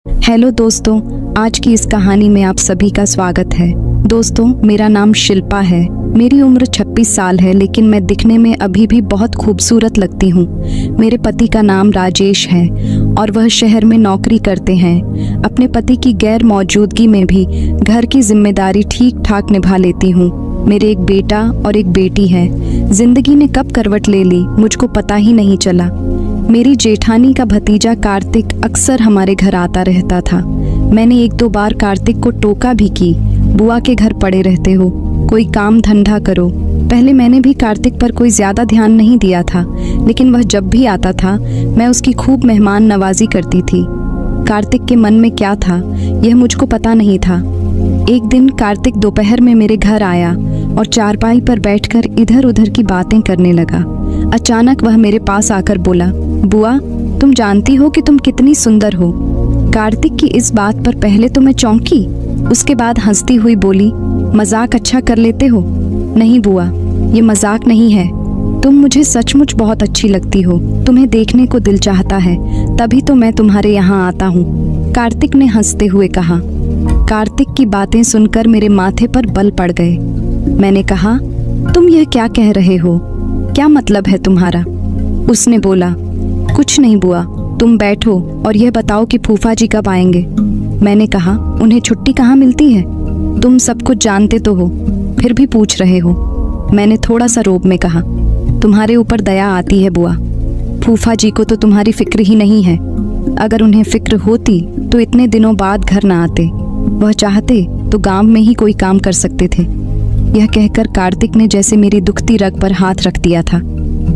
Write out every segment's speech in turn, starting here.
Hello दोस्तों, आज की इस कहानी में आप सभी का स्वागत है। दोस्तों, मेरा नाम शिल्पा है। मेरी उम्र 26 साल है, लेकिन मैं दिखने में अभी भी बहुत खूबसूरत लगती हूँ। मेरे पति का नाम राजेश है और वह शहर में नौकरी करते हैं। अपने पति की गैर मौजूदगी में भी घर की जिम्मेदारी ठीक ठाक निभा लेती हूँ। मेरे एक बेटा और एक बेटी है। जिंदगी ने कब करवट ले ली मुझको पता ही नहीं चला। मेरी जेठानी का भतीजा कार्तिक अक्सर हमारे घर आता रहता था। मैंने एक दो बार कार्तिक को टोका भी की, बुआ के घर पड़े रहते हो, कोई काम धंधा करो। पहले मैंने भी कार्तिक पर कोई ज्यादा ध्यान नहीं दिया था, लेकिन वह जब भी आता था मैं उसकी खूब मेहमान नवाजी करती थी। कार्तिक के मन में क्या था यह मुझको पता नहीं था। एक दिन कार्तिक दोपहर में मेरे घर आया और चारपाई पर बैठकर इधर उधर की बातें करने लगा। अचानक वह मेरे पास आकर बोला, बुआ, तुम जानती हो कि तुम कितनी सुंदर हो। कार्तिक की इस बात पर पहले तो मैं चौंकी, उसके बाद हंसती हुई बोली, मजाक अच्छा कर लेते हो। नहीं बुआ, ये मजाक नहीं है। तुम मुझे सचमुच बहुत अच्छी लगती हो। तुम्हें देखने को दिल चाहता है, तभी तो मैं तुम्हारे यहाँ आता हूँ, कार्तिक ने हंसते हुए कहा। कार्तिक की बातें सुनकर मेरे माथे पर बल पड़ गए। मैंने कहा, तुम यह क्या कह रहे हो? क्या मतलब है तुम्हारा? उसने बोला, कुछ नहीं बुआ, तुम बैठो और यह बताओ कि फूफा जी कब आएंगे। मैंने कहा, उन्हें छुट्टी कहाँ मिलती है? तुम सब कुछ जानते तो हो, फिर भी पूछ रहे हो। मैंने थोड़ा सा रोब में कहा, तुम्हारे ऊपर दया आती है बुआ। फूफा जी को तो तुम्हारी फिक्र ही नहीं है। अगर उन्हें फिक्र होती तो इतने दिनों बाद घर ना आते। वह चाहते तो गांव में ही कोई काम कर सकते थे। यह कहकर कार्तिक ने जैसे मेरी दुखती रग पर हाथ रख दिया था।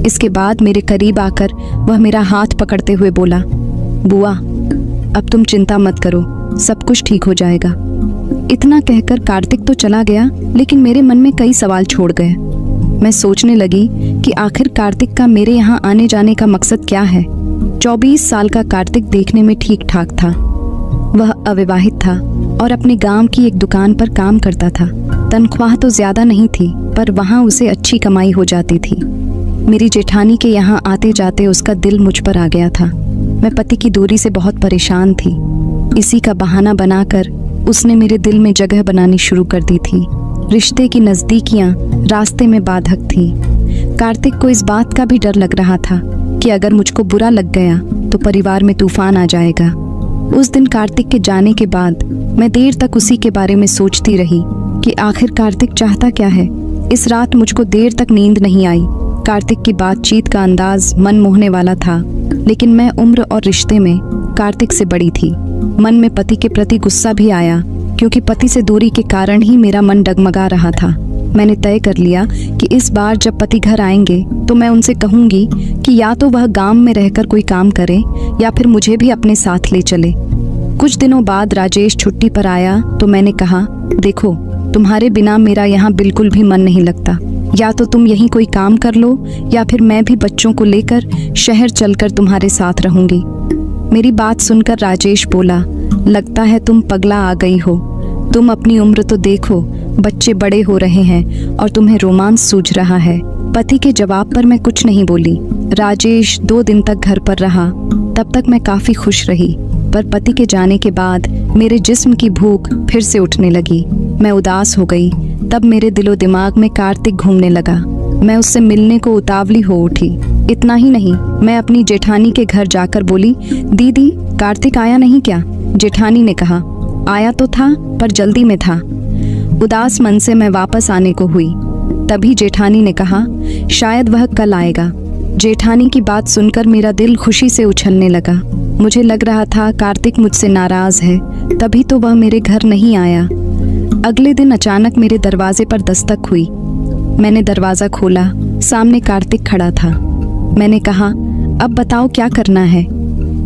इसके बाद मेरे करीब आकर वह मेरा हाथ पकड़ते हुए बोला, बुआ, अब तुम चिंता मत करो, सब कुछ ठीक हो जाएगा। इतना कहकर कार्तिक तो चला गया, लेकिन मेरे मन में कई सवाल छोड़ गए। मैं सोचने लगी कि आखिर कार्तिक का मेरे यहाँ आने जाने का मकसद क्या है। 24 साल का कार्तिक देखने में ठीक ठाक था। वह अविवाहित था और अपने गांव की एक दुकान पर काम करता था। तनख्वाह तो ज्यादा नहीं थी, पर वहाँ उसे अच्छी कमाई हो जाती थी। मेरी जेठानी के यहाँ आते जाते उसका दिल मुझ पर आ गया था। मैं पति की दूरी से बहुत परेशान थी। इसी का बहाना बनाकर उसने मेरे दिल में जगह बनानी शुरू कर दी थी। रिश्ते की नजदीकियां रास्ते में बाधक थी। कार्तिक को इस बात का भी डर लग रहा था कि अगर मुझको बुरा लग गया तो परिवार में तूफान आ जाएगा। उस दिन कार्तिक के जाने के बाद मैं देर तक उसी के बारे में सोचती रही कि आखिर कार्तिक चाहता क्या है। इस रात मुझको देर तक नींद नहीं आई। कार्तिक की बातचीत का अंदाज मन मोहने वाला था, लेकिन मैं उम्र और रिश्ते में कार्तिक से बड़ी थी। मन में पति के प्रति गुस्सा भी आया, क्योंकि पति से दूरी के कारण ही मेरा मन डगमगा रहा था। मैंने तय कर लिया कि इस बार जब पति घर आएंगे तो मैं उनसे कहूंगी कि या तो वह गांव में रहकर कोई काम करें या फिर मुझे भी अपने साथ ले चले। कुछ दिनों बाद राजेश छुट्टी पर आया तो मैंने कहा, देखो, तुम्हारे बिना मेरा यहाँ बिल्कुल भी मन नहीं लगता। या तो तुम यहीं कोई काम कर लो या फिर मैं भी बच्चों को लेकर शहर चलकर तुम्हारे साथ रहूंगी। मेरी बात सुनकर राजेश बोला, लगता है तुम पगला आ गई हो। तुम अपनी उम्र तो देखो, बच्चे बड़े हो रहे हैं और तुम्हें रोमांस सूझ रहा है। पति के जवाब पर मैं कुछ नहीं बोली। राजेश 2 दिन तक घर पर रहा। तब तक मैं काफी खुश रही, पर पति के जाने के बाद मेरे जिस्म की भूख फिर से उठने लगी। मैं उदास हो गई। तब मेरे दिलो दिमाग में कार्तिक घूमने लगा। मैं उससे मिलने को उतावली हो उठी। इतना ही नहीं, मैं अपनी जेठानी के घर जाकर बोली, दीदी, कार्तिक आया नहीं क्या? जेठानी ने कहा, आया तो था पर जल्दी में था। उदास मन से मैं वापस आने को हुई। तभी जेठानी ने कहा, शायद वह कल आएगा। जेठानी की बात सुनकर मेरा दिल खुशी से उछलने लगा। मुझे लग रहा था कार्तिक मुझसे नाराज है, तभी तो वह मेरे घर नहीं आया। अगले दिन अचानक मेरे दरवाजे पर दस्तक हुई। मैंने दरवाजा खोला। सामने कार्तिक खड़ा था। मैंने कहा, अब बताओ क्या करना है?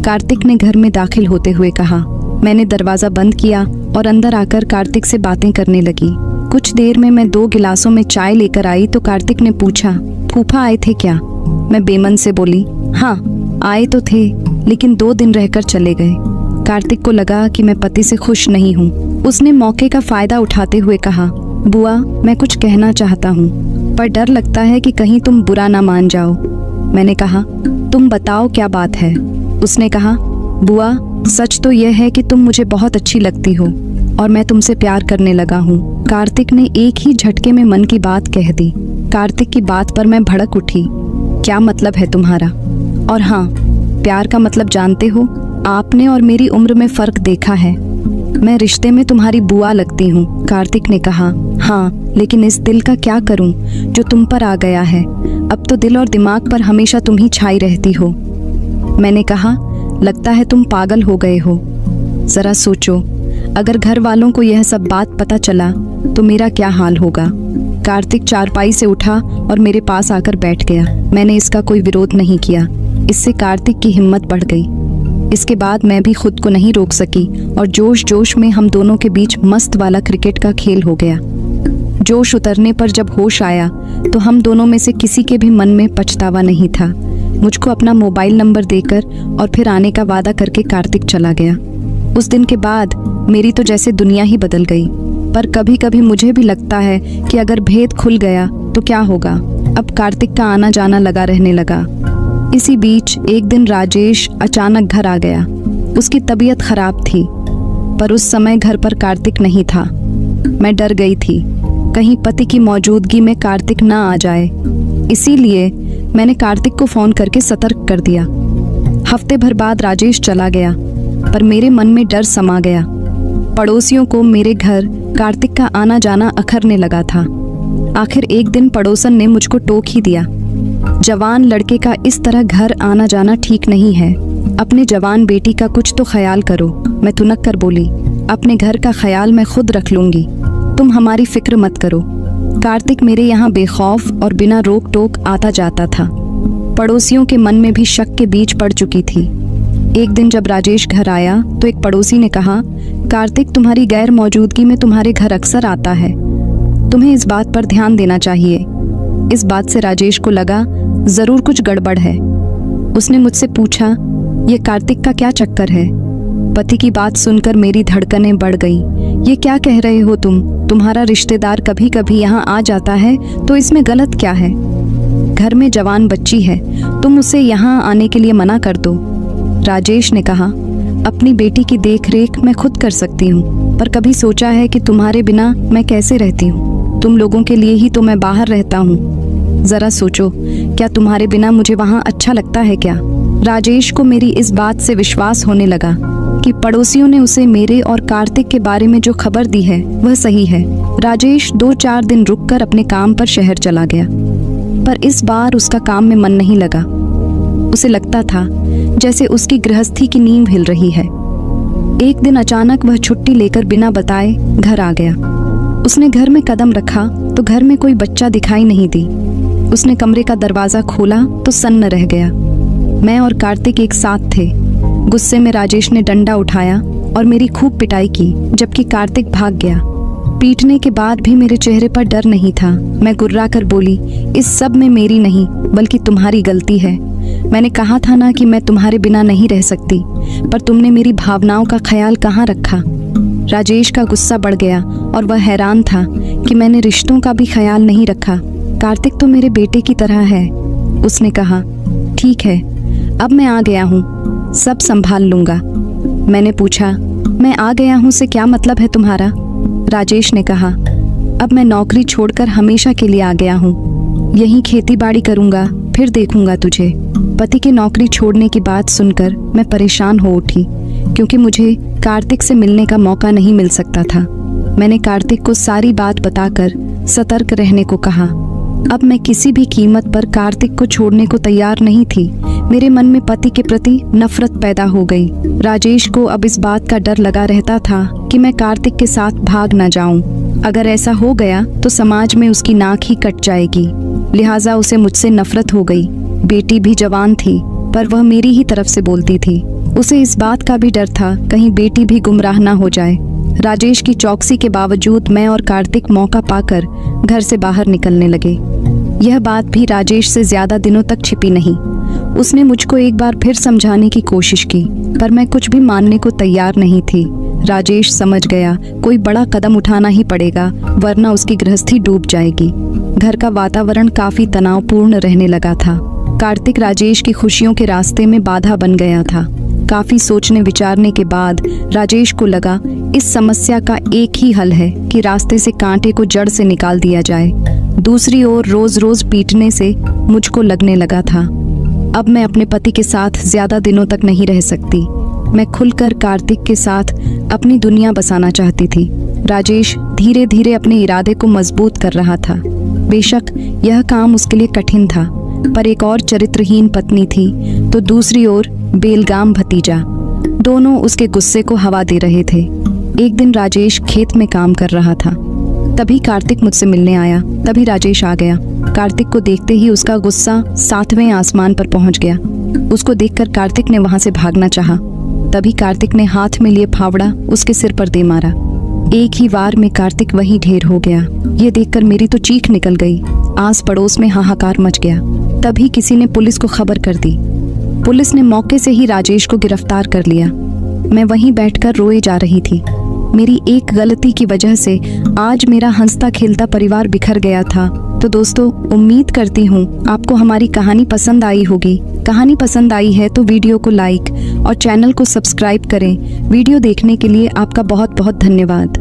कार्तिक ने घर में दाखिल होते हुए कहा। मैंने दरवाजा बंद किया और अंदर आकर कार्तिक से बातें करने लगी। कुछ देर में मैं 2 गिलासों में चाय लेकर आई तो कार्तिक ने पूछा, फूफा आए थे क्या? मैं बेमन से बोली, हाँ आए तो थे, लेकिन 2 दिन रहकर चले गए। कार्तिक को लगा कि मैं पति से खुश नहीं हूँ। उसने मौके का फायदा उठाते हुए कहा, बुआ, मैं कुछ कहना चाहता हूँ, पर डर लगता है कि कहीं तुम बुरा ना मान जाओ। मैंने कहा, तुम बताओ क्या बात है? उसने कहा, बुआ, सच तो यह है कि तुम मुझे बहुत अच्छी लगती हो और मैं तुमसे प्यार करने लगा हूँ। कार्तिक ने एक ही झटके में मन की बात कह दी। कार्तिक की बात पर मैं भड़क उठी। क्या मतलब है तुम्हारा? और हाँ, प्यार का मतलब जानते हो? आपने और मेरी उम्र में फर्क देखा है। मैं रिश्ते में तुम्हारी बुआ लगती हूँ। कार्तिक ने कहा। हाँ, लेकिन इस दिल का क्या करूँ जो तुम पर आ गया है। अब तो दिल और दिमाग पर हमेशा तुम ही छाई रहती हो। मैंने कहा, लगता है तुम पागल हो गए हो। जरा सोचो, अगर घर वालों को यह सब बात पता चला तो मेरा क्या हाल होगा। कार्तिक चारपाई से उठा और मेरे पास आकर बैठ गया। मैंने इसका कोई विरोध नहीं किया। इससे कार्तिक की हिम्मत बढ़ गई। इसके बाद मैं भी खुद को नहीं रोक सकी और जोश जोश में हम दोनों के बीच मस्त वाला क्रिकेट का खेल हो गया। जोश उतरने पर जब होश आया तो हम दोनों में से किसी के भी मन में पछतावा नहीं था। मुझको अपना मोबाइल नंबर देकर और फिर आने का वादा करके कार्तिक चला गया। उस दिन के बाद मेरी तो जैसे दुनिया ही बदल गई। पर कभी कभी मुझे भी लगता है कि अगर भेद खुल गया तो क्या होगा। अब कार्तिक का आना जाना लगा रहने लगा। इसी बीच एक दिन राजेश अचानक घर आ गया। उसकी तबीयत खराब थी, पर उस समय घर पर कार्तिक नहीं था। मैं डर गई थी, कहीं पति की मौजूदगी में कार्तिक ना आ जाए। इसीलिए मैंने कार्तिक को फ़ोन करके सतर्क कर दिया। हफ्ते भर बाद राजेश चला गया, पर मेरे मन में डर समा गया। पड़ोसियों को मेरे घर कार्तिक का आना जाना अखरने लगा था। आखिर एक दिन पड़ोसन ने मुझको टोक ही दिया। जवान लड़के का इस तरह घर आना जाना ठीक नहीं है। अपने जवान बेटी का कुछ तो ख्याल करो। मैं तुनक कर बोली, अपने घर का ख्याल मैं खुद रख लूंगी, तुम हमारी फिक्र मत करो। कार्तिक मेरे यहाँ बेखौफ और बिना रोक टोक आता जाता था। पड़ोसियों के मन में भी शक के बीज पड़ चुकी थी। एक दिन जब राजेश घर आया तो एक पड़ोसी ने कहा, कार्तिक तुम्हारी गैर मौजूदगी में तुम्हारे घर अक्सर आता है, तुम्हें इस बात पर ध्यान देना चाहिए। इस बात से राजेश को लगा जरूर कुछ गड़बड़ है। उसने मुझसे पूछा, ये कार्तिक का क्या चक्कर है? पति की बात सुनकर मेरी धड़कनें बढ़ गईं। ये क्या कह रहे हो तुम? तुम्हारा रिश्तेदार कभी कभी यहाँ आ जाता है तो इसमें गलत क्या है? घर में जवान बच्ची है, तुम उसे यहाँ आने के लिए मना कर दो। राजेश ने कहा, अपनी बेटी की देखरेख मैं खुद कर सकती हूँ, पर कभी सोचा है कि तुम्हारे बिना मैं कैसे रहती हूँ? तुम लोगों के लिए ही तो मैं बाहर रहता हूँ। जरा सोचो, क्या तुम्हारे बिना मुझे वहाँ अच्छा लगता है क्या? राजेश को मेरी इस बात से विश्वास होने लगा कि पड़ोसियों ने उसे मेरे और कार्तिक के बारे में जो खबर दी है वह सही है। राजेश 2-4 दिन रुककर अपने काम पर शहर चला गया, पर इस बार उसका काम में मन नहीं लगा। उसे लगता था जैसे उसकी गृहस्थी की नींव हिल रही है। एक दिन अचानक वह छुट्टी लेकर बिना बताए घर आ गया। उसने घर में कदम रखा तो घर में कोई बच्चा दिखाई नहीं दी। उसने कमरे का दरवाजा खोला तो सन्न रह गया। मैं और कार्तिक एक साथ थे। गुस्से में राजेश ने डंडा उठाया और मेरी खूब पिटाई की, जबकि कार्तिक भाग गया। पीटने के बाद भी मेरे चेहरे पर डर नहीं था। मैं गुर्रा कर बोली, इस सब में मेरी नहीं बल्कि तुम्हारी गलती है। मैंने कहा था ना कि मैं तुम्हारे बिना नहीं रह सकती, पर तुमने मेरी भावनाओं का ख्याल कहाँ रखा। राजेश का गुस्सा बढ़ गया और वह हैरान था कि मैंने रिश्तों का भी ख्याल नहीं रखा। कार्तिक तो मेरे बेटे की तरह है। उसने कहा, ठीक है, अब मैं आ गया हूँ, सब संभाल लूंगा। मैंने पूछा, मैं आ गया हूँ से क्या मतलब है तुम्हारा? राजेश ने कहा, अब मैं नौकरी छोड़कर हमेशा के लिए आ गया हूँ। यहीं खेती बाड़ी करूँगा, फिर देखूंगा तुझे। पति के नौकरी छोड़ने की बात सुनकर मैं परेशान हो उठी, क्योंकि मुझे कार्तिक से मिलने का मौका नहीं मिल सकता था। मैंने कार्तिक को सारी बात बताकर सतर्क रहने को कहा। अब मैं किसी भी कीमत पर कार्तिक को छोड़ने को तैयार नहीं थी। मेरे मन में पति के प्रति नफरत पैदा हो गई। राजेश को अब इस बात का डर लगा रहता था कि मैं कार्तिक के साथ भाग न जाऊं। अगर ऐसा हो गया तो समाज में उसकी नाक ही कट जाएगी। लिहाजा उसे मुझसे नफरत हो गई। बेटी भी जवान थी, पर वह मेरी ही तरफ से बोलती थी। उसे इस बात का भी डर था कहीं बेटी भी गुमराह ना हो जाए। राजेश की चौकसी के बावजूद मैं और कार्तिक मौका पाकर घर से बाहर निकलने लगे। यह बात भी राजेश से ज्यादा दिनों तक छिपी नहीं। उसने मुझको एक बार फिर समझाने की कोशिश की, पर मैं कुछ भी मानने को तैयार नहीं थी। राजेश समझ गया कोई बड़ा कदम उठाना ही पड़ेगा, वरना उसकी गृहस्थी डूब जाएगी। घर का वातावरण काफी तनावपूर्ण रहने लगा था। कार्तिक राजेश की खुशियों के रास्ते में बाधा बन गया था। काफी सोचने विचारने के बाद राजेश को लगा इस समस्या का एक ही हल है कि रास्ते से कांटे को जड़ से निकाल दिया जाए। दूसरी ओर रोज रोज पीटने से मुझको लगने लगा था अब मैं अपने पति के साथ ज्यादा दिनों तक नहीं रह सकती। मैं खुलकर कार्तिक के साथ अपनी दुनिया बसाना चाहती थी। राजेश धीरे धीरे अपने इरादे को मजबूत कर रहा था। बेशक यह काम उसके लिए कठिन था, पर एक और चरित्रहीन पत्नी थी तो दूसरी ओर बेलगाम भतीजा। दोनों उसके गुस्से को हवा दे रहे थे। एक दिन राजेश खेत में काम कर रहा था, तभी कार्तिक मुझसे मिलने आया। तभी राजेश आ गया। कार्तिक को देखते ही उसका गुस्सा 7वें आसमान पर पहुंच गया। उसको देखकर कार्तिक ने वहां से भागना चाहा, तभी कार्तिक ने हाथ में लिए फावड़ा उसके सिर पर दे मारा। एक ही वार में कार्तिक वहीं ढेर हो गया। ये देखकर मेरी तो चीख निकल गई। आस पड़ोस में हाहाकार मच गया। तभी किसी ने पुलिस को खबर कर दी। पुलिस ने मौके से ही राजेश को गिरफ्तार कर लिया। मैं वहीं बैठकर रोए जा रही थी। मेरी एक गलती की वजह से आज मेरा हंसता खेलता परिवार बिखर गया था। तो दोस्तों, उम्मीद करती हूँ आपको हमारी कहानी पसंद आई होगी। कहानी पसंद आई है तो वीडियो को लाइक और चैनल को सब्सक्राइब करें। वीडियो देखने के लिए आपका बहुत बहुत धन्यवाद।